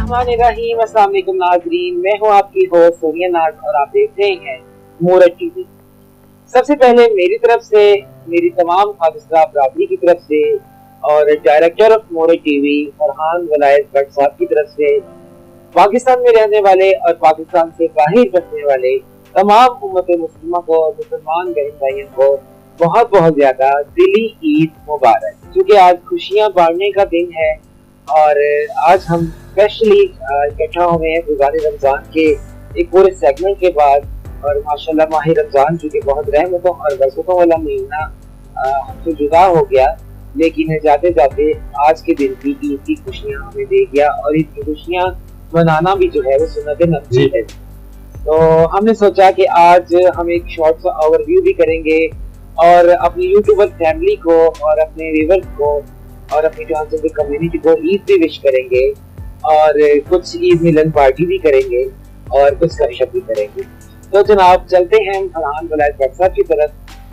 बिस्मिल्लाहिर्रहमानिर्रहीम। अस्सलाम वालेकुम नाज़रीन, मैं हूँ आपकी होस्ट सोनिया नाज और आप देख रहे हैं मोरट टीवी। सबसे पहले मेरी तरफ से, मेरी तमाम खातिस्ता बरादरी की तरफ से और डायरेक्टर ऑफ मोरट टीवी फरहान वलायत भट्ट साहब की तरफ से, पाकिस्तान में रहने वाले और पाकिस्तान से बाहर रहने वाले तमाम उम्मत मुस्लिमा को और मुसलमान बहन भाइयों को बहुत बहुत ज्यादा दिली ईद मुबारक। क्योंकि आज खुशियाँ बांटने का दिन है और आज हम स्पेशली इकट्ठा हुए हैं गुज़ारे रमजान के एक पूरे सेगमेंट के बाद। और माशाल्लाह माह रमजान जो कि बहुत रहमतों और बरकतों वाला महीना हमसे जुदा हो गया, लेकिन जाते जाते आज के दिन की ईद की खुशियाँ हमें दे गया और ईद की खुशियाँ मनाना भी जो है वो सुन्नत नबवी है। तो हमने सोचा कि आज हम एक शॉर्ट सा ओवरव्यू भी करेंगे और अपनी यूट्यूबर फैमिली को और अपने व्यूअर्स को और अपनी ट्रांसजेंडर कम्युनिटी को ईद भी विश करेंगे और कुछ ईद मिलन पार्टी भी करेंगे और कुछ गपशप भी करेंगे। तो जनाब चलते हैं फरहान वलायत भट्ट साहब की तरफ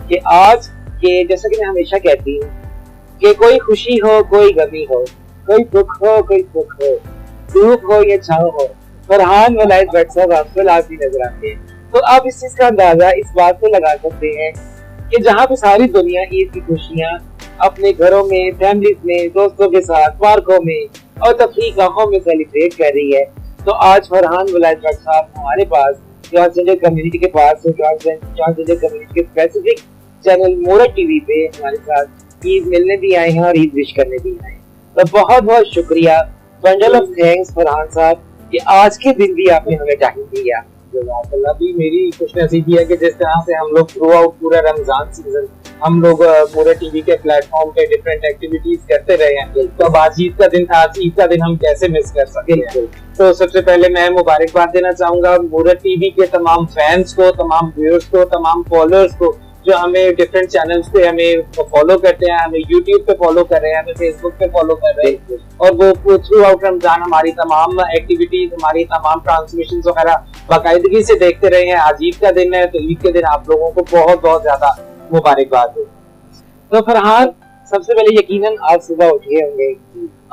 कि आज के, जैसा कि मैं हमेशा कहती हूँ कि कोई खुशी हो कोई गमी हो, कोई दुख हो कोई सुख हो, धूप हो या छाँव हो, फरहान वलायत भट्ट साहब आपको लाजमी नजर आते हैं। तो आप इस चीज का अंदाजा इस बात से लगा सकते हैं कि जहाँ पे सारी दुनिया ईद की खुशियाँ अपने घरों में, फैमिलीज में, दोस्तों के साथ, पार्कों में और तफरीह गाहों में सेलिब्रेट कर रही है, तो आज फरहान वलायत भट्ट साहब हमारे पास ट्रांसजेंडर कम्युनिटी के पास ट्रांसजेंडर कम्युनिटी के स्पेसिफिक चैनल मोरट टीवी पे हमारे साथ ईद मिलने भी आए हैं और ईद विश करने भी आए हैं। तो बहुत बहुत शुक्रिया, बंडल ऑफ थैंक्स फरहान साहब कि आज के दिन भी आपने हमें टाइम दिया। भी मेरी खुशनसीबी है कि जिस तरह से हम लोग थ्रू आउट पूरा रमजान सीजन हम लोग पूरे टीवी के प्लेटफॉर्म पे डिफरेंट एक्टिविटीज करते रहे हैं, तो अब आज ईद का दिन था, आज ईद का दिन हम कैसे मिस कर सकते हैं। तो सबसे पहले मैं मुबारकबाद देना चाहूंगा मोरट टीवी के तमाम फैंस को, तमाम व्यूअर्स को, तमाम फॉलोअर्स को जो हमें डिफरेंट चैनल्स पे हमें फॉलो करते हैं, हमें यूट्यूब पे फॉलो कर रहे हैं, हमें फेसबुक पे फॉलो कर रहे हैं और वो थ्रू आउट रमजान हमारी तमाम एक्टिविटीज, हमारी तमाम ट्रांसमिशन वगैरह बाकायदगी से देखते रहे हैं। आज ईद का दिन है, तो ईद के दिन आप लोगों को बहुत बहुत ज्यादा मुबारकबाद हो। तो फरहान, सबसे पहले यकीनन आप सुबह उठे होंगे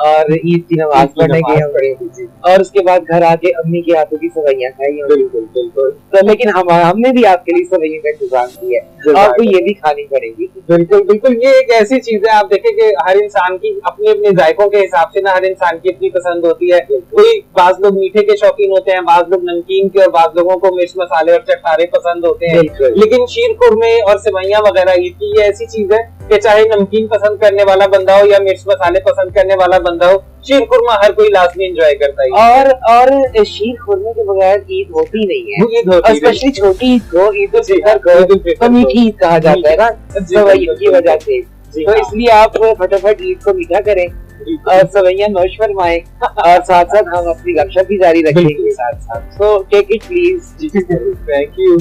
और ईद की नमाज पढ़ने गए होंगे और उसके बाद घर आके अम्मी के हाथों की सवैयां खाई होंगी। बिल्कुल बिल्कुल। तो लेकिन हमने भी आपके लिए सवैयों का इंतजाम किया है, आपको ये भी खानी पड़ेगी। बिल्कुल बिल्कुल। ये एक ऐसी चीज है, आप देखें कि हर इंसान की अपने अपने जायकों के हिसाब से ना हर इंसान की अपनी पसंद होती है। कोई बाज लोग मीठे के शौकीन होते हैं, बाज लोग नमकीन के और बाज लोगों को मिर्च मसाले और चटकारे पसंद होते हैं। लेकिन शीर खुरमे और सेवैयां वगैरह ईद की ये ऐसी चीज है कि चाहे नमकीन पसंद करने वाला बंदा हो या मिर्च मसाले पसंद करने वाला बंदा हो, शीर खुरमा हर कोई लाजमी एंजॉय करता है। और शीर खुरमे के बगैर ईद होती नहीं है, ईद होती, स्पेशली छोटी ईद को, ईद उल फितर को तो मीठी ईद कहा जाता है ना सवैयों की वजह से। तो इसलिए आप फटाफट ईद को मीठा करें और सवैयां नोश फरमाएं और साथ साथ हम अपनी गपशप भी जारी रखेंगे साथ साथ। So take it please. Thank you.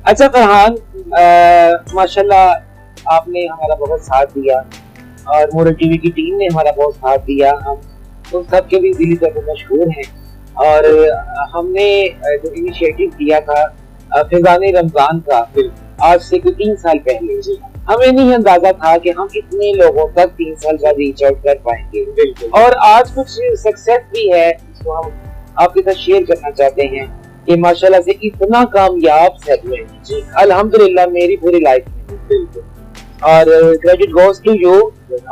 अच्छा फरहान, माशाल्लाह आपने हमारा बहुत साथ दिया और मोरट टीवी की टीम ने हमारा बहुत साथ दिया। हम तो सबके भी दिली तौर पर मशहूर हैं और हमने जो इनिशिएटिव किया था फिजाने रमजान का आज से 3 साल पहले, हमें नहीं अंदाजा था कि हम इतने लोगों तक 3 साल बाद रीच आउट कर पाएंगे और आज कुछ सक्सेस भी है जिसको हम आपके साथ शेयर करना चाहते हैं कि माशाल्लाह से इतना कामयाब सेगमेंट अल्हम्दुलिल्लाह मेरी पूरी लाइफ में। और क्रेडिट गोज टू यू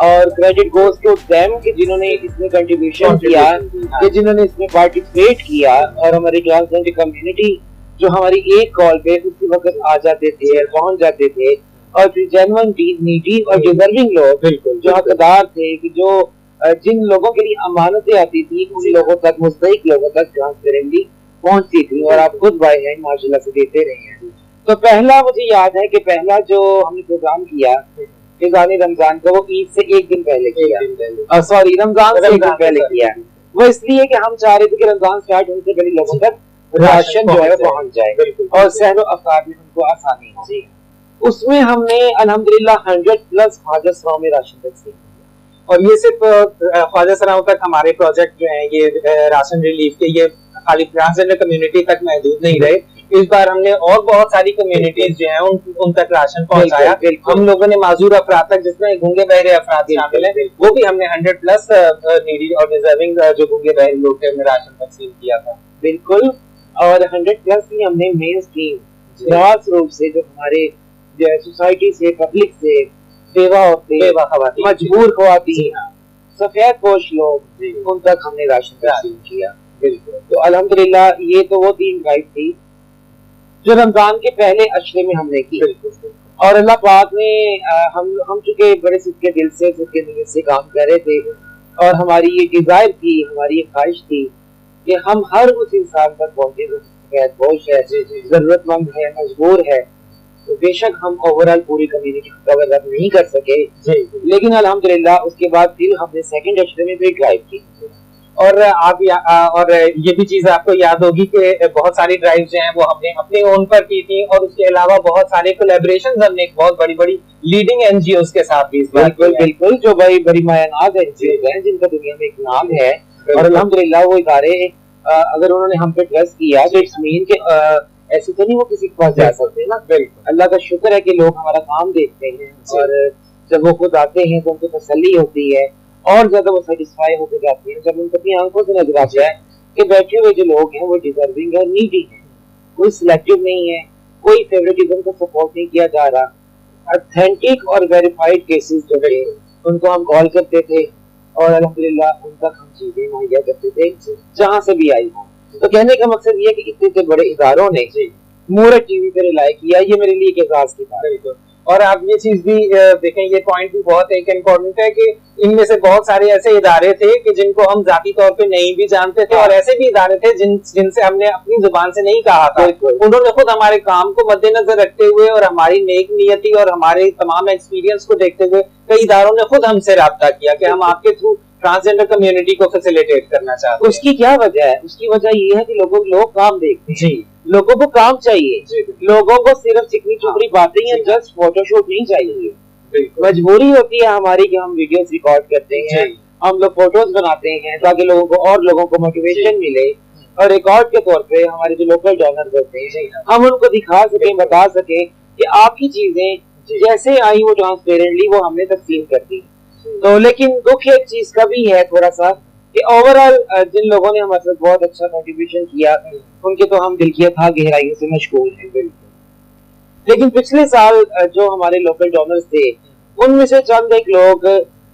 और क्रेडिट गोज टू देम कि जिन्होंने इसमें कंट्रीब्यूशन किया, कि जिन्होंने इसमें पार्टिसिपेट किया और हमारी ट्रांसजेंडर कम्युनिटी जो हमारी एक कॉल पे उसी वक्त आ जाते थे, पहुंच जाते थे और जेन्युइन नीडी और डिजर्विंग लोग बिल्कुल जो हकदार थे, कि जो जिन लोगों के लिए अमानतें आती थी उन लोगों तक, मुस्तहिक लोगों तक ट्रांसपेरेंटली पहुंचती थी और आप खुद बाय हैंड माशाल्लाह से देते रहे हैं। तो पहला मुझे याद है कि पहला जो हमने प्रोग्राम किया फिजाने रमजान का, वो ईद से एक दिन पहले किया, सॉरी रमजान से एक दिन पहले किया। वो इसलिए कि हम चाह रहे थे कि रमजान स्टार्ट होने से पहले लोगों तक राशन जो है पहुंच जाए और सहरो अफतार में उनको आसानी हो। उसमें हमने अल्हम्दुलिल्लाह 100+ ख्वाजा सराओं में राशन तकसीम और ये सिर्फ ख्वाजा सराओं तक हमारे प्रोजेक्ट जो है ये राशन रिलीफ के ये खाली ट्रांसजेंडर कम्युनिटी तक महदूद नहीं रहे, इस बार हमने और बहुत सारी कम्युनिटीज जो है उन तक राशन पहुंचाया। हम लोगों ने माजूर अफराद तक, जिसमें गूंगे बहरे अफराद शामिल है, वो भी हमने 100+ नीडी और डिजर्विंग जो गूंगे बहरे लोग थे हमने राशन तकसीम किया था। बिल्कुल, और 100+ ही हमने मेन स्ट्रीम ग्रास रूट से, जो हमारे सोसाइटी से, पब्लिक से, बेवा खवातीन, मजबूर खवातीन, सफेद पोश लोग, उन तक हमने राशन तकसीम किया। बिल्कुल, तो अल्हम्दुलिल्लाह ये तो वो 3 ड्राइव थी जो रमजान के पहले अशरे में हमने की। और अल्लाह पाक ने हम चूंकि बड़े सिद्के दिल से, सिद्के नीयत से काम कर रहे थे, और हमारी ये डिजायर थी, हमारी ये ख्वाहिश थी कि हम हर उस इंसान तक पहुंचे जो सफेदपोश है, जरूरतमंद है, मजबूर है। तो बेशक हम ओवरऑल पूरी कम्युनिटी को कवर अप नहीं कर सके, लेकिन अल्हम्दुलिल्लाह उसके बाद फिर हमने सेकंड अशरे में भी ड्राइव की। और और ये भी चीज आपको याद होगी कि बहुत सारी ड्राइव जो हैं वो हमने अपने ओन पर की थी, और उसके अलावा बहुत सारे कोलैबोरेशंस हमने बहुत बड़ी लीडिंग एनजीओस के साथ भी। बिल्कुल, जो बड़ी मायनात एनजीओ हैं जिनका दुनिया में एक नाम है, और अल्हम्दुलिल्लाह वो इदारे अगर उन्होंने हम पे ट्रस्ट किया तो इट्स मीन कि ऐसे तो नहीं वो किसी के पास जा सकते ना। अल्लाह का शुक्र है कि लोग हमारा काम देखते हैं, और जब वो खुद आते हैं तो उनको तसल्ली होती है, और ज्यादा वो सेटिस्फाई होकर जाते हैं जब उनको अपनी आंखों से नजर आता है कि बैठे हुए जो लोग हैं वो डिजर्विंग और नीडी हैं, कोई सिलेक्टिव नहीं है, कोई फेवरेटिज्म को सपोर्ट नहीं किया जा रहा। ऑथेंटिक और वेरीफाइड केसेस जो थे उनको हम कॉल करते थे, और अल्हम्दुलिल्लाह उन तक हम चीजें मुहैया करते थे जहाँ से भी आई हो। तो कहने का मकसद ये है कि इतने बड़े इदारों ने मूरत टीवी पे रिलाई किया, ये मेरे लिए एक एजाज की बात है। और आप ये चीज भी देखें, ये पॉइंट भी बहुत एक इम्पोर्टेंट है कि इनमें से बहुत सारे ऐसे इदारे थे कि जिनको हम जाती तौर पे नहीं भी जानते थे, और ऐसे भी इदारे थे जिनसे हमने अपनी जुबान से नहीं कहा था। उन्होंने खुद हमारे काम को मद्देनजर रखते हुए और हमारी नेक नियति और हमारे तमाम एक्सपीरियंस को देखते हुए कई इदारों ने खुद हमसे राब्ता किया कि हम आपके थ्रू ट्रांसजेंडर कम्युनिटी को फैसिलिटेट करना चाहते हैं। उसकी क्या वजह है? उसकी वजह ये है कि लोग काम देखते हैं, लोगों को काम चाहिए, लोगों को सिर्फ चिकनी चुपड़ी बातें या जस्ट फोटोशूट नहीं चाहिए। मजबूरी होती है हमारी कि हम वीडियोस रिकॉर्ड करते हैं, हम लोग फोटोज बनाते हैं ताकि लोगों को और लोगों को मोटिवेशन मिले, और रिकॉर्ड के तौर पे हमारे जो लोकल डोनर्स होते हैं हम उनको दिखा सके, बता सके कि आपकी चीजें जैसे आई वो ट्रांसपेरेंटली वो हमने तकसीम कर दी। तो लेकिन दुख एक चीज का भी है थोड़ा सा कि ओवरऑल जिन लोगों ने हमारे साथ बहुत अच्छा कंट्रीब्यूशन किया उनके तो हम दिल की था गहराइयों से मशगूल हैं। लेकिन पिछले साल जो हमारे लोकल डोनर्स थे उनमें से चंद एक लोग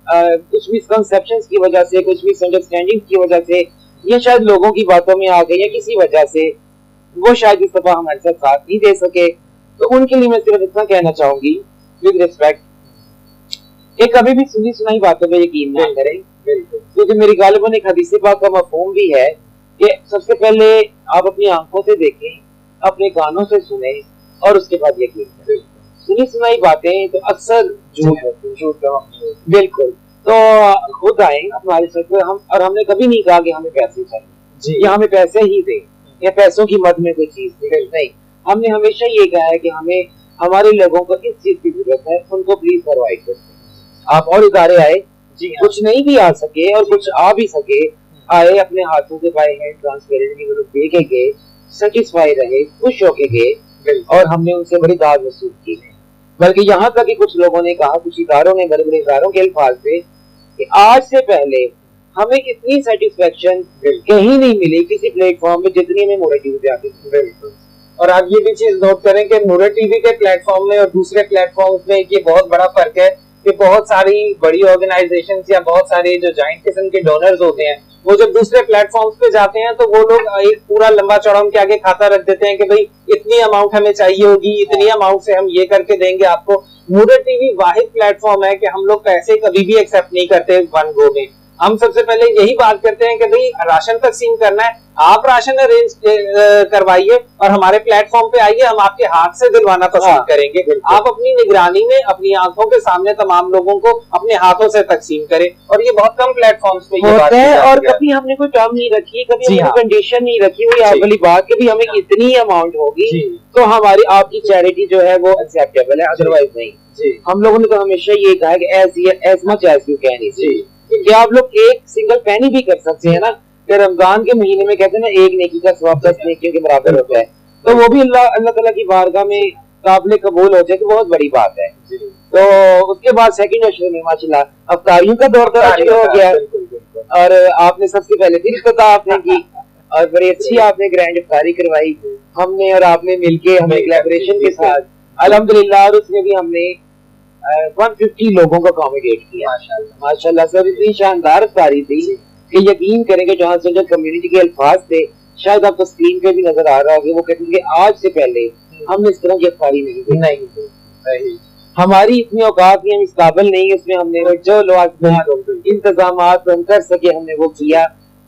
कुछ मिसकंसेप्शंस की वजह से, कुछ मिसअंडरस्टैंडिंग की वजह से, या शायद लोगों की बातों में आ गए या किसी वजह से वो शायद इस दफा हमारे साथ नहीं दे सके। तो उनके लिए मैं सिर्फ इतना कहना चाहूंगी विद रिस्पेक्ट कि कभी भी सुनी सुनाई बातों पे यकीन ना करें, क्योंकि मेरी गालिबन एक हदीस पाक का मफहूम भी है कि सबसे पहले आप अपनी आंखों से देखें, अपने कानों से सुने, और उसके बाद यकीन करें। सुनी सुनाई बातें तो अक्सर झूठ बिल्कुल। तो खुद आए हमारे साथ हम, और हमने कभी नहीं कहा कि हमें पैसे चाहिए या हमें पैसे ही दे या पैसों की मद में कोई चीज दे, नहीं। हमने हमेशा ये कहा है कि हमें हमारे लोगों को इस चीज की जरूरत है, उनको प्लीज प्रोवाइड करते हैं। आप और इदारे आए, कुछ नहीं भी आ सके और कुछ आ भी सके, आए अपने हाथों से बाय हैंड ट्रांसपेरेंटली वो लोग दे के गए, सेटिस्फाई रहे, खुश होके गए, और हमने उनसे बड़ी दाद वसूल की। बल्कि यहाँ तक कि कुछ लोगों ने कहा, कुछ इदारों ने, बड़े बड़े इदारों के अल्फाज से, कि आज से पहले हमें इतनी सेटिस्फेक्शन कहीं नहीं मिली किसी प्लेटफॉर्म में जितनी हमें मूरत टीवी पे आती थी। और आप ये भी चीज नोट करें कि मूरत टीवी के प्लेटफॉर्म में और दूसरे प्लेटफॉर्म में ये बहुत बड़ा फर्क है कि बहुत सारी बड़ी ऑर्गेनाइजेशंस या बहुत सारे जो जॉइंट किस्म के डोनर्स होते हैं वो जब दूसरे प्लेटफॉर्म्स पे जाते हैं तो वो लोग एक पूरा लंबा चौड़ा उनके आगे खाता रख देते हैं कि भाई इतनी अमाउंट हमें चाहिए होगी, इतनी अमाउंट से हम ये करके देंगे आपको। मूरत टीवी वाहिद प्लेटफॉर्म है कि हम लोग पैसे कभी भी एक्सेप्ट नहीं करते वन गो में। हम सबसे पहले यही बात करते हैं कि भाई राशन तकसीम करना है, आप राशन अरेंज करवाइए और हमारे प्लेटफॉर्म पे आइए, हम आपके हाथ से दिलवाना पसंद करेंगे। आप अपनी निगरानी में अपनी आंखों के सामने तमाम लोगों को अपने हाथों से तकसीम करें, और ये बहुत कम प्लेटफॉर्म्स पे ये बात है। और कभी हमने कोई टर्म नहीं रखी, कभी हमने कंडीशन नहीं रखी हुई आप वाली बात कि भी हमें इतनी अमाउंट होगी तो हमारी आपकी चैरिटी जो है वो एक्सेप्टेबल है, अदरवाइज नहीं। हम लोगों ने तो हमेशा ये कहा कि as much as you can, कि आप लोग एक सिंगल पेनी भी कर सकते हैं ना, कि रमजान के महीने में कहते हैं ना एक नेकी का सवाब 10 नेकियों के बराबर होता है। तो वो भी अल्लाह अल्लाह ताला की बारगाह में काबिल कबूल हो जाए तो बहुत बड़ी बात है। तो उसके बाद सेकंड अशरे में माशाल्लाह अफ्तारियों का दौर शुरू हो गया और आपने सबसे पहले फिर इफ्तिताह आपने की और बड़ी अच्छी आपने ग्रैंड इफ्तारी करवाई, हमने और आपने मिलके हमें कोलैबोरेशन के साथ अल्हम्दुलिल्लाह, और उसमें भी हमने 150 लोगों को अकोमोडेट किया माशाल्लाह। सर इतनी शानदार इफ्तारी थी कि यकीन करेंगे जहाँ से जो कम्युनिटी के अल्फाज थे, शायद आपको स्क्रीन पे भी नजर आ रहा होगा, वो कहते हैं कि आज से पहले हमने इस तरह की इफ्तारी नहीं दी। हमारी इतनी औकात नहीं, हम इस काबिल नहीं, इसमें हमने जो लोग इंतजाम हम कर सके हमने वो किया।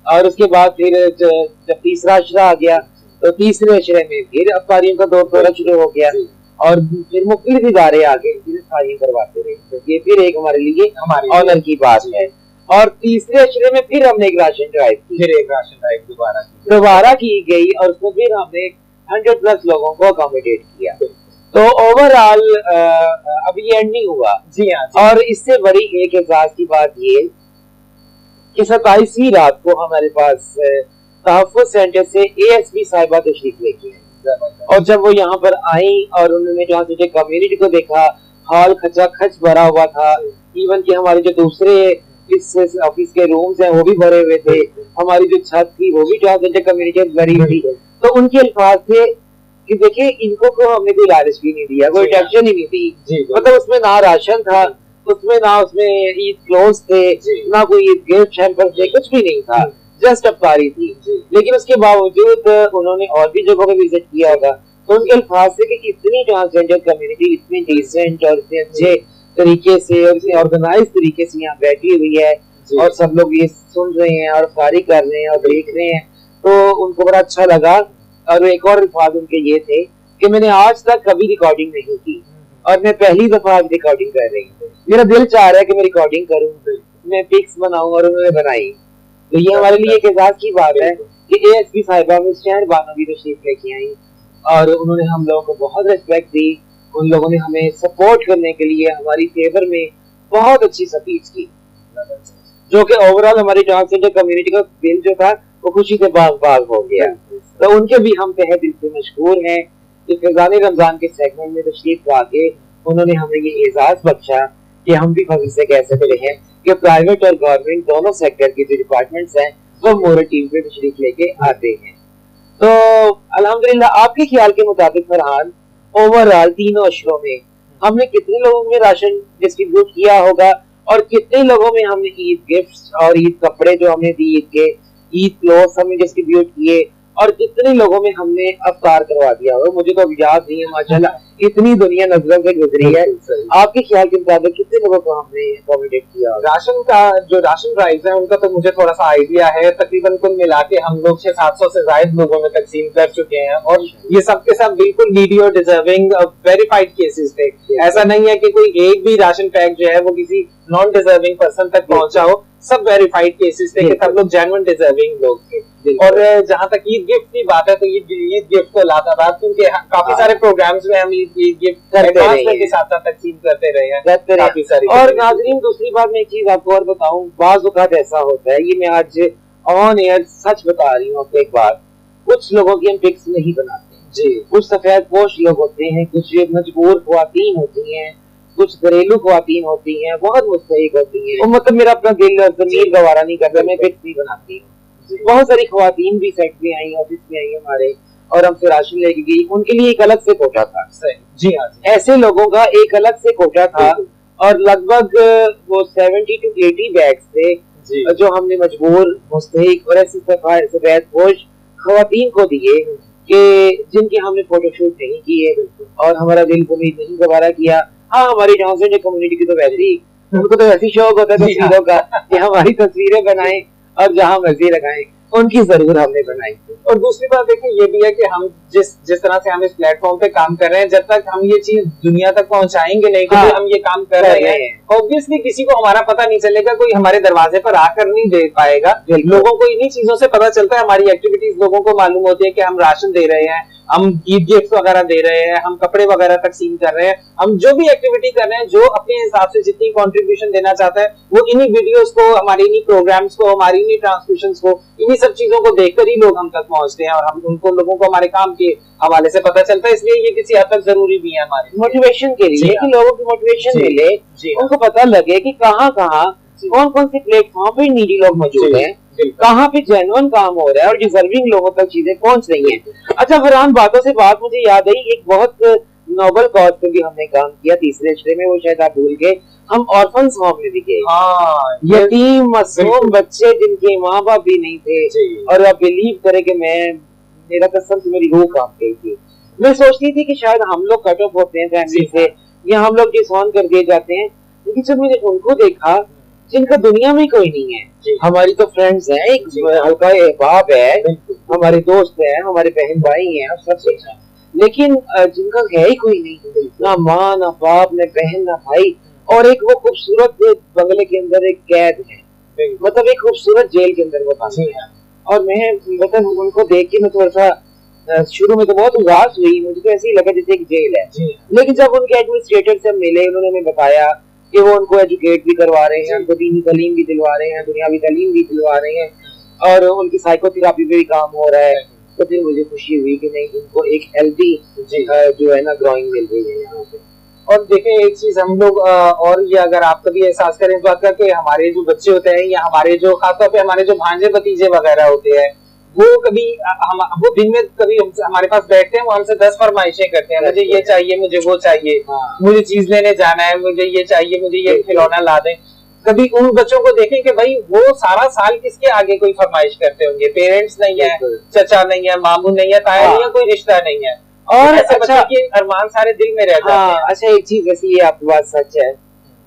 और उसके बाद फिर जब तीसरा अशरा आ गया तो तीसरे अशरे में फिर अफ्तारियों का दौर शुरू हो गया और फिर मुख्तलिफ इदारे आ गए फिर इफ्तारियां करवाते रहे, तो ये फिर एक हमारे लिए ऑनर की बात है। और तीसरे अशरे में फिर हमने एक राशन ड्राइव की, फिर एक राशन ड्राइव दोबारा की गई और उसमें फिर हमने 100+ लोगों को अकोमोडेट किया। तो ओवरऑल अभी एंड नहीं हुआ जी हाँ। और इससे बड़ी एक एजाज की बात ये कि 27वीं रात को हमारे पास तहफ़्फ़ुज़ सेंटर से ASP साहिबा तशरीफ लेके आई और जब वो यहाँ पर आई और उन्होंने जहाँ से कम्युनिटी को देखा, हॉल खचा खच भरा हुआ था, इवन कि हमारे जो दूसरे इस ऑफिस के रूम्स हैं वो भी भरे हुए थे, हमारी जो छत थी वो भी जहाँ से कम्युनिटी भरी हुई थी। तो उनके अल्फाज थे कि देखिए इनको को हमने कोई लालच भी नहीं दिया, कोई टेंशन ही नहीं दी, मतलब उसमें ना राशन था, उसमें ना उसमें ईद क्लोज थे, ना कोई ईद गिफ्ट हैम्पर थे, कुछ भी नहीं था, जस्ट अफ्तारी थी। लेकिन उसके बावजूद उन्होंने और भी जगहों पे विजिट किया होगा, तो उनके अल्फाज से कि इतनी ट्रांसजेंडर कम्युनिटी इतनी डिसेंट और इतने अच्छे तरीके से और इतने ऑर्गेनाइज तरीके से यहाँ बैठी हुई है और सब लोग ये सुन रहे हैं और अफ्तारी कर रहे हैं और देख रहे हैं, तो उनको बड़ा अच्छा लगा। और एक और अल्फाज उनके ये थे कि मैंने आज तक कभी रिकॉर्डिंग नहीं की और मैं पहली दफा आज रिकॉर्डिंग कर रही हूँ, मेरा दिल चाह रहा है कि मैं रिकॉर्डिंग करूँ, मैं पिक्स बनाऊं, और उन्होंने बनाई। तो ये हमारे लिए एक एजाज की बात है कि ASP साहिबा में शहर बानो भी तशरीफ लेके आई और उन्होंने हम लोगों को बहुत रिस्पेक्ट दी, उन लोगों ने हमें सपोर्ट करने के लिए हमारी फेवर में बहुत अच्छी स्पीच की, जो कि ओवरऑल हमारी ट्रांसजेंडर कम्युनिटी का दिल जो था वो खुशी से बाग बाग हो गया। तो उनके भी हम तहे दिल से मशहूर हैं कि फैज़ान रमजान के सेगमेंट में तशरीफ लाके उन्होंने हमें ये एजाज बख्शा कि हम भी फख्र से कह सकते हैं कि प्राइवेट और गवर्नमेंट दोनों सेक्टर के जो डिपार्टमेंट्स हैं वो मोर टीम पे तशरीफ लेके आते हैं। तो अल्हम्दुलिल्लाह, आपके ख्याल के मुताबिक फरहान ओवरऑल तीनों अशरों में हमने कितने लोगों में राशन डिस्ट्रीब्यूट किया होगा और कितने लोगों में हमने ईद गिफ्ट्स और ईद कपड़े जो हमने दी ईद के, ईद क्लोथ्स हमने डिस्ट्रीब्यूट किए और कितने लोगों में हमने अफ्तार करवा दिया होगा? मुझे तो याद नहीं है, माशाल्लाह इतनी दुनिया नजरों से गुजरी है। आपके ख्याल के मुताबिक कितने लोगों को हमने अकोमोडेट किया? राशन का जो राशन प्राइस है उनका तो मुझे थोड़ा सा आइडिया है, तकरीबन कुल मिला के हम लोग 600-700 से ज्यादा लोगों में तकसीम कर चुके हैं और ये सबके सब बिल्कुल नीडी और डिजर्विंग वेरीफाइड केसेस थे। ऐसा नहीं है कि कोई एक भी राशन पैक जो है वो किसी नॉन डिजर्विंग पर्सन तक पहुंचा हो, सब वेरीफाइड केसेस थे कि सब लोग जेन्युइन डिजर्विंग लोग थे। और जहां तक ईद गिफ्ट की बात है तो ईद गिफ्ट को लाता था, क्योंकि काफी सारे प्रोग्राम्स में हम ईद गिफ्ट के साथ साथ तकसीम करते रहे हैं काफी सारी। और नाज़रीन, दूसरी बात मैं एक चीज आपको और बताऊं, बाज़ औक़ात ऐसा होता है, ये मैं आज ऑन एयर सच बता रही हूँ आपको एक बात, कुछ लोगों की हम पिक्स नहीं बनाते जी, कुछ सफेद पोश लोग होते हैं, कुछ मजबूर ख्वातीन होती हैं, कुछ घरेलू ख्वातीन होती हैं, बहुत मुस्तहिक होती हैं, मतलब मेरा अपना दिल ज़मीर गवारा नहीं करता, मैं पिक्स नहीं बनाती हूँ। बहुत सारी ख्वातीन भी सेट में आई, ऑफिस में आई हमारे, और हमसे राशन लेके गई, उनके लिए एक अलग से कोटा था जी हाँ। ऐसे लोगों का एक अलग से कोटा था और लगभग वो 70 to 80 बैग्स थे जो हमने मजबूर, मुस्तहिक और ऐसी सफेद पोश ख्वातीन को दिए कि जिनके हमने फोटोशूट नहीं किए और हमारा दिल को नहीं गवारा किया। हाँ, हमारी ट्रांसजेंडर कम्युनिटी की तो वैसे ही, उनको तो वैसे शौक होता है तस्वीरों का कि हमारी तस्वीरें बनाएं और जहाँ मर्जी लगाएं, उनकी जरूर हमने बनाई। और दूसरी बात देखिए ये भी है कि हम जिस तरह से हम इस प्लेटफॉर्म पे काम कर रहे हैं, जब तक हम ये चीज दुनिया तक पहुंचाएंगे नहीं कि हम ये काम कर रहे हैं, ऑब्वियसली किसी को हमारा पता नहीं चलेगा, कोई हमारे दरवाजे पर आकर नहीं दे पाएगा। लोगों को इन्हीं चीजों से पता चलता है, हमारी एक्टिविटीज लोगों को मालूम होती है कि हम राशन दे रहे हैं, हम ईद गिफ्ट वगैरह दे रहे हैं, हम कपड़े वगैरह तकसीम कर रहे हैं, हम जो भी एक्टिविटी कर रहे हैं, जो अपने हिसाब से जितनी कंट्रीब्यूशन देना चाहता है वो इन्हीं वीडियोस को, हमारी इन्हीं प्रोग्राम्स को, हमारी इन्हीं ट्रांसमिशंस को, इन्हीं सब चीजों को देखकर ही लोग हम तक पहुंचते हैं और हम उनको लोगों को हमारे काम के हवाले से पता चलता है, इसलिए ये किसी हद तक जरूरी भी है हमारे मोटिवेशन के लिए कि लोगों को मोटिवेशन मिले, उनको पता लगे कि कहाँ कहाँ कौन कौन से प्लेटफॉर्म पे नीडी लोग मौजूद हैं, कहाँ पे जेन्युइन काम हो रहा है और डिजर्विंग लोगों तक चीजें पहुंच रही हैं। अच्छा फरहान, बातों से बात मुझे याद आई, एक बहुत नोबल कॉज पे भी हमने काम किया तीसरे हिस्से में, वो शायद आप भूल गए, हम ऑर्फन्स होम में भी गए। यतीम मासूम बच्चे जिनके माँ बाप भी नहीं थे, और आप बिलीव करें कि मेरा कसम से मेरी रूह कांप गई थी। मैं सोचती थी कि शायद हम लोग कट ऑफ होते हैं फैमिली से या हम लोग डिसऑन कर दिए जाते हैं, लेकिन जब मैंने उनको देखा जिनका दुनिया में कोई नहीं है, हमारी तो फ्रेंड्स हैं, एक हल्का बाप है, हमारे दोस्त हैं, हमारे बहन भाई हैं, सब कुछ है, लेकिन जिनका है ही कोई नहीं, ना माँ ना बाप ना बहन ना भाई, और एक वो खूबसूरत बंगले के अंदर एक कैद है, मतलब एक खूबसूरत जेल के अंदर वो बंद है। और मैं मतलब उनको देख के मैं थोड़ा सा शुरू में तो बहुत उदास हुई, मुझे तो ऐसे ही लगा जैसे एक जेल है, लेकिन जब उनके एडमिनिस्ट्रेटर से मिले, उन्होंने हमें बताया कि वो उनको एजुकेट भी करवा रहे हैं, उनको दीनी तालीम भी दिलवा रहे हैं, दुनियावी तालीम भी दिलवा रहे हैं, और उनकी साइकोथेरापी पे भी काम हो रहा है, तो फिर मुझे खुशी हुई कि नहीं, उनको एक हेल्दी जो है ना ग्रोइंग मिल रही है यहाँ पे। और देखें एक चीज हम लोग और ये अगर आप कभी एहसास करें इस बात का कि हमारे जो बच्चे होते हैं या हमारे जो खासतौर पे हमारे जो भांजे भतीजे वगैरह होते हैं, वो कभी वो दिन में कभी हमारे पास बैठते हैं, वो हमसे 10 फरमाइशें करते हैं, मुझे ये चाहिए, मुझे वो चाहिए, मुझे चीज लेने जाना है, मुझे ये चाहिए, मुझे ये खिलौना ला दें। कभी उन बच्चों को देखें कि भाई वो सारा साल किसके आगे कोई फरमाइश करते होंगे, पेरेंट्स नहीं है, चचा नहीं है, मामू नहीं है, ताया नहीं है, कोई रिश्ता नहीं है, और ऐसे बच्चों के अरमान सारे दिल में रह जाते हैं। अच्छा एक चीज ऐसी है, आपकी बात सच है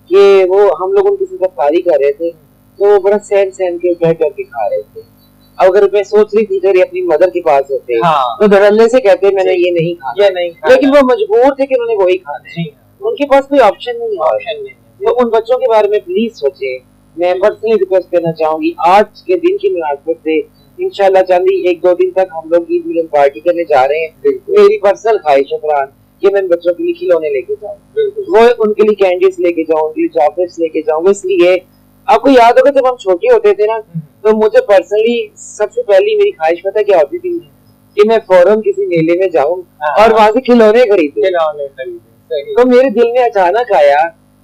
कि वो हम लोग उनकी गिरफ्तारी कर रहे थे, तो बड़ा सहन सहन के बैठ करके खा रहे थे। अगर मैं सोच रही थी अगर अपनी मदर के पास होते तो धड़ल्ले से कहते मैंने ये नहीं खाना, लेकिन वो मजबूर थे कि उन्होंने वही खाना है, उनके पास कोई ऑप्शन नहीं है। तो उन बच्चों के बारे में प्लीज सोचे। मैं पर्सनली रिक्वेस्ट करना चाहूंगी, आज के दिन की मुनासबत से इंशाल्लाह चांदी 1-2 दिन तक हम लोग ईद मिलन पार्टी करने जा रहे हैं। मेरी पर्सनल ख्वाहिश है फरहान कि मैं बच्चों के लिए खिलौने लेके जाऊँ, वो उनके लिए कैंडीज लेके जाऊँ, उनके लिए चॉकलेट्स लेके जाऊँ। इसलिए आपको याद होगा जब हम छोटे होते थे ना, तो मुझे पर्सनली सबसे पहली मेरी ख्वाहिश पता क्या होती थी कि मैं फौरन किसी मेले में जाऊं और वहां से खिलौने खरीदूं। तो मेरे दिल में अचानक आया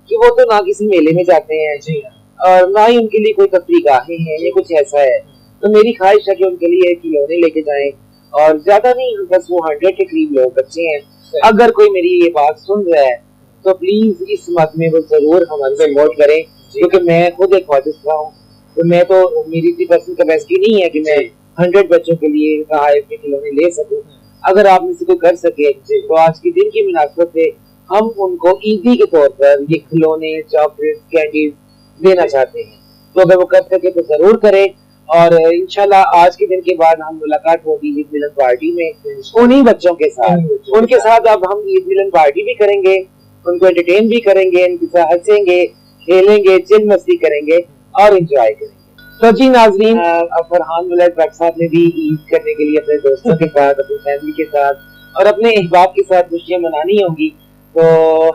कि वो तो ना किसी मेले में जाते हैं और ना ही उनके लिए कोई तफरीगाहें हैं, ये कुछ ऐसा है। तो मेरी ख्वाहिश है कि उनके लिए खिलौने लेके जाएं, और ज्यादा नहीं, बस वो 100 के करीब लोग बच्चे हैं। अगर कोई मेरी ये बात सुन रहा है तो प्लीज इस मत में वो जरूर हमारे सपोर्ट करें, क्योंकि मैं खुद एक रहा हूँ, तो मैं तो मेरी इतनी पर्सनल कैपेसिटी नहीं है कि मैं 100 बच्चों के लिए के खिलौने ले सकूं। अगर आप में से कोई कर सके तो आज के दिन की मुनासबत से हम उनको ईदी के तौर पर ये खिलौने, चॉकलेट, कैंडीज देना चाहते हैं। तो अगर वो कर सके तो जरूर करें, और इंशाल्लाह आज के दिन के बाद हम मुलाकात होगी ईद मिलन पार्टी में उन्हीं बच्चों के साथ। उनके साथ अब हम ईद मिलन पार्टी भी करेंगे, उनको एंटरटेन भी करेंगे, उनके साथ हंसेंगे, खेलेंगे, चिल मस्ती करेंगे और एंजॉय करेंगे। तो जी नाजरीन, फरहान मुलैद भट्ट साहब ने भी ईद करने के लिए अपने दोस्तों के साथ, अपनी फैमिली के साथ और अपने अहबाब के साथ खुशियां मनानी होंगी, तो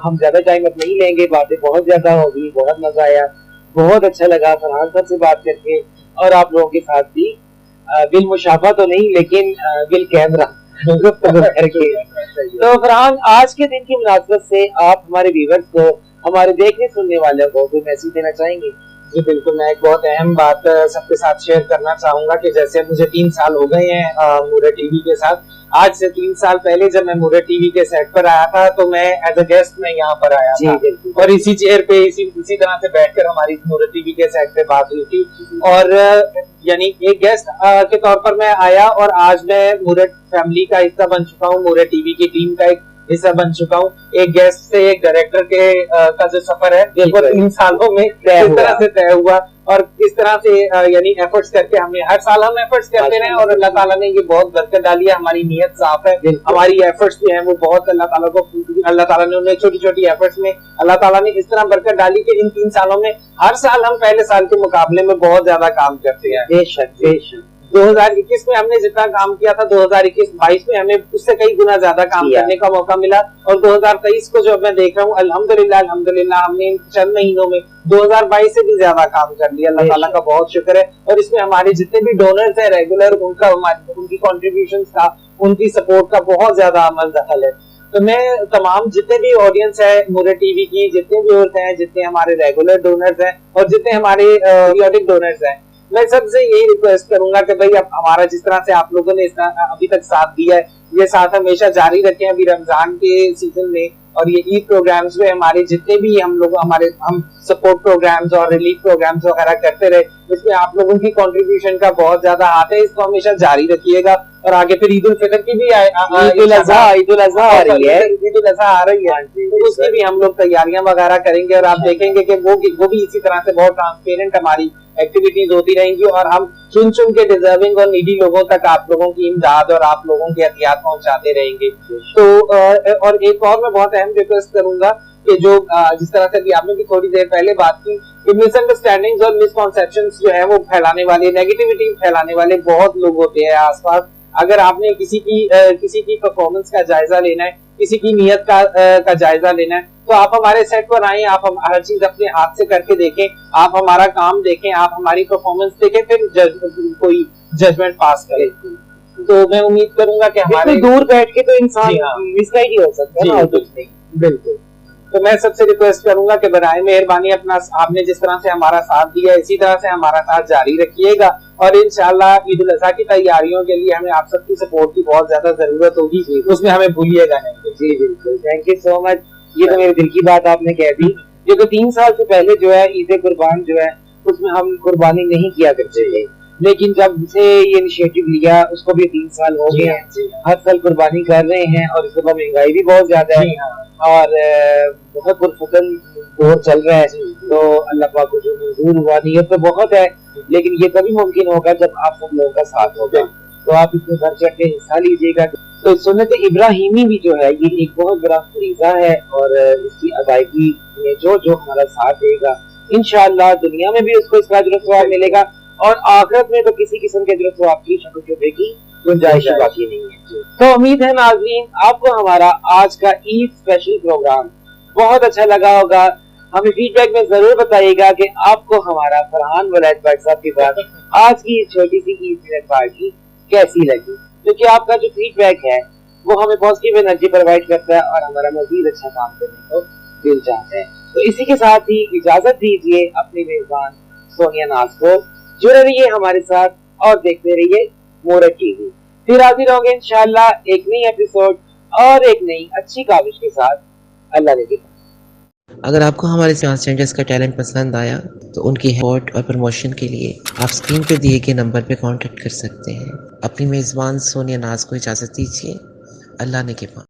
हम ज्यादा टाइम अब नहीं लेंगे, बातें बहुत ज्यादा होगी। बहुत मजा आया, बहुत अच्छा लगा फरहान साहब से बात करके, और आप लोगों के साथ भी बिल मुशाफा तो नहीं लेकिन बिल कैमरा करके। तो फरहान, आज के दिन की मुनासबत से आप हमारे व्यूअर्स को, हमारे देखने सुनने वालों को कोई मैसेज देना चाहेंगे? जी बिल्कुल, मैं एक बहुत अहम बात सबके साथ शेयर करना चाहूंगा कि जैसे मुझे 3 साल हो गए हैं मूरे टीवी के साथ। आज से 3 साल पहले जब मैं मूरे टीवी के सेट पर आया था तो मैं एज अ गेस्ट में यहाँ पर आया था, और इसी चेयर पे इसी तरह से बैठकर हमारी मूरे टीवी के सेट पे बात हुई थी, और यानी एक गेस्ट के तौर पर मैं आया, और आज मैं मूरे फैमिली का हिस्सा बन चुका हूँ, मूरे टीवी की टीम का एक हिस्सा बन चुका हूँ। एक गेस्ट से एक डायरेक्टर के का जो सफर है वो 3 सालों में किस तरह से तय हुआ, और किस तरह से यानी एफर्ट्स करके हमने हर साल हम एफर्ट्स करते रहे, और अल्लाह ताला ने ये बहुत बरकत डाली है। हमारी नीयत साफ है, हमारी एफर्ट्स जो है वो बहुत अल्लाह ताला ने उन्हें छोटी छोटी एफर्ट्स में अल्लाह ताला ने इस तरह बरकत डाली कि इन 3 सालों में हर साल हम पहले साल के मुकाबले में बहुत ज्यादा काम करते हैं। बेशक बेशक। 2021 में हमने जितना काम किया था 2021-22 में हमें उससे कई गुना ज्यादा काम करने का मौका मिला, और 2023 को जो मैं देख रहा हूँ अल्हम्दुलिल्लाह हमने इन चंद महीनों में 2022 से भी ज्यादा काम कर लिया। अल्लाह ताला का बहुत शुक्र है। और इसमें हमारे जितने भी डोनर्स है रेगुलर, उनका उनकी कॉन्ट्रीब्यूशंस का, उनकी सपोर्ट का बहुत ज्यादा अमल दखल है। तो मैं तमाम जितने भी ऑडियंस है मुरे टीवी की, जितने व्यूअर्स हैं, जितने हमारे रेगुलर डोनर्स हैं और जितने हमारे पीरियोडिक डोनर्स हैं, मैं सबसे यही रिक्वेस्ट करूंगा कि भाई अब हमारा जिस तरह से आप लोगों ने अभी तक साथ दिया है, ये साथ हमेशा जारी रखें अभी रमजान के सीजन में, और ये ईद प्रोग्राम्स में हमारे जितने भी हम सपोर्ट प्रोग्राम्स और रिलीफ प्रोग्राम्स वगैरह करते रहे, इसमें आप लोगों की कंट्रीब्यूशन का बहुत ज्यादा हाथ है। इसको हमेशा जारी रखिएगा। और आगे फिर ईद उल फितर की भी ईद उल अज़हा आ रही है, तो उसकी भी हम लोग तैयारियां वगैरह करेंगे, और आप देखेंगे कि वो भी इसी तरह से बहुत ट्रांसपेरेंट हमारी एक्टिविटीज होती रहेंगी, और हम चुन चुन के डिजर्विंग और नीडी लोगों तक आप लोगों की इमदाद और आप लोगों की एहतियात पहुंचाते रहेंगे। तो और एक और मैं बहुत अहम रिक्वेस्ट करूंगा कि जो जिस तरह से भी आपने भी थोड़ी देर पहले बात की कि मिसअंडरस्टैंडिंग्स और मिसकॉन्सेप्शंस जो है वो फैलाने वाले, नेगेटिविटी फैलाने वाले बहुत लोग होते हैं आसपास। अगर आपने किसी की परफॉर्मेंस का जायजा लेना है, किसी की नियत का जायजा लेना है, तो आप हमारे सेट पर आए, आप हर चीज अपने हाथ से करके देखें, आप हमारा काम देखें, आप हमारी परफॉर्मेंस देखें, फिर कोई जजमेंट पास करें। तो मैं उम्मीद करूंगा कि हमारे दूर बैठ के तो इंसान मिसगाइड ही हो सकता है ना, और कुछ नहीं। बिल्कुल। तो मैं सबसे रिक्वेस्ट करूंगा कि बराए मेहरबानी अपना, आपने जिस तरह से हमारा साथ दिया इसी तरह से हमारा साथ जारी रखिएगा, और इंशाल्लाह ईद उल अज़हा की तैयारियों के लिए हमें आप सबकी सपोर्ट की बहुत ज्यादा जरूरत होगी, उसमें हमें भूलिएगा नहीं। जी बिल्कुल, थैंक यू सो मच। ये तो मेरे दिल की बात आपने कह दी। देखो 3 साल से पहले जो है ईद कुर्बान जो है उसमें हम कुर्बानी नहीं किया करते थे, लेकिन जब से ये इनिशिएटिव लिया उसको भी 3 साल हो गए हैं, हर साल कुर्बानी कर रहे हैं, और इस दफा महंगाई भी बहुत ज्यादा है और बहुत पुरफुकन दौर चल रहा है। तो अल्लाह पाक को जो मंजूर हुआ, नियत तो बहुत है, लेकिन ये तभी मुमकिन होगा जब आप सब लोगों का साथ होगा। तो आप इसमें बढ़ चढ़ के हिस्सा लीजिएगा। तो सुन्नत इब्राहिमी भी जो है ये एक बहुत बड़ा फरीज़ा है, और इसकी अदायगी में जो हमारा साथ देगा इंशाअल्लाह दुनिया में भी उसको इसका अजर सवाब मिलेगा, और आखिरत में तो किसी किस्म के अजर सवाब की शक्ल की गुंजाइश बाकी नहीं है। तो उम्मीद है नाज़रीन आपको हमारा आज का ईद स्पेशल प्रोग्राम बहुत अच्छा लगा होगा। हमें फीडबैक में जरूर बताइएगा कि आपको हमारा फरहान वलैद भाई साहब के साथ आज की छोटी सी ईद डिनर पार्टी कैसी लगी, क्योंकि आपका जो फीडबैक है वो हमें पॉजिटिव एनर्जी प्रोवाइड करता है और हमारा मजीद अच्छा काम करने को दिल चाहता है। तो इसी के साथ ही इजाजत दीजिए अपनी मेजबान सोनिया नाज को। जुड़े रहिए हमारे साथ और देखते रहिए मोरट टीवी। फिर हाजिर होंगे इंशाअल्लाह एक नई एपिसोड और एक नई अच्छी काविश के साथ। अल्लाह ने। अगर आपको हमारे ट्रांसजेंडर्स का टैलेंट पसंद आया तो उनकी सपोर्ट और प्रमोशन के लिए आप स्क्रीन पर दिए गए नंबर पर कांटेक्ट कर सकते हैं। अपनी मेज़बान सोनिया नाज को इजाज़त दीजिए। अल्लाह ने के पास।